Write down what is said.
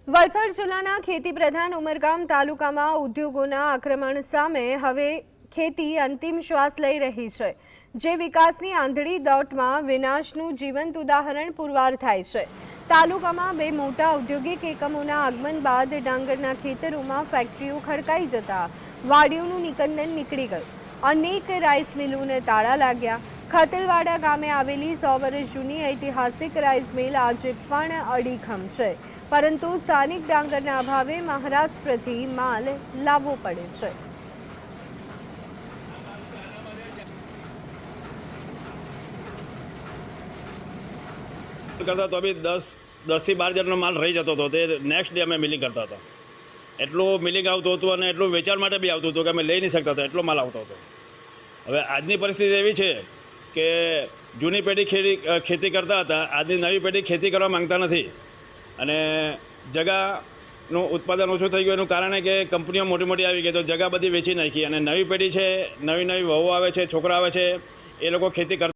વલસાડ જિલ્લાના ખેતી પ્રધાન ઉમરગામ તાલુકામાં ઉદ્યોગોના આક્રમણ સામે હવે ખેતી અંતિમ શ્વાસ લઈ રહી છે, જે વિકાસની આંધળી દોટમાં વિનાશનું જીવંત ઉદાહરણ પુરવાર થાય છે। તાલુકામાં બે મોટા ઔદ્યોગિક એકમોના આગમન બાદ ડાંગરના ખેતરોમાં ફેક્ટરીઓ ખડકાઈ જતા વાડીઓનું નિકંદન નીકળી ગયું। અનેક રાઈસ મિલોને તાળા લાગ્યા। ખતલવાડા ગામે આવેલી 100 વર્ષ જૂની ઐતિહાસિક રાઈસ મિલ આજે પણ અડીખમ છે, પરંતુ સ્થાનિક ડાંગરના અભાવે મહારાષ્ટ્રથી માલ લાવવો પડે છે। करता तो अभी 10 થી 12 જણનો માલ રહી જતો હતો। તે નેક્સ્ટ ડે અમે મિલિંગ કરતા હતા। એટલું મિલિંગ આવતું હતું અને એટલું વેચાણ માટે બી આવતું હતું કે અમે લઈ નહીં શકતા હતા, એટલો માલ આવતો હતો। હવે આજની પરિસ્થિતિ એવી છે કે જૂની પેઢી ખેતી કરતા હતા, આજની નવી પેઢી ખેતી કરવા માંગતા નથી અને જગાનું ઉત્પાદન ઓછું થઈ ગયું। એનું કારણ કે કંપનીઓ મોટી મોટી આવી ગઈ તો જગા બધી વેચી નાખી અને નવી પેઢી છે, નવી વહુ આવે છે, છોકરા આવે છે, એ લોકો ખેતી કરતા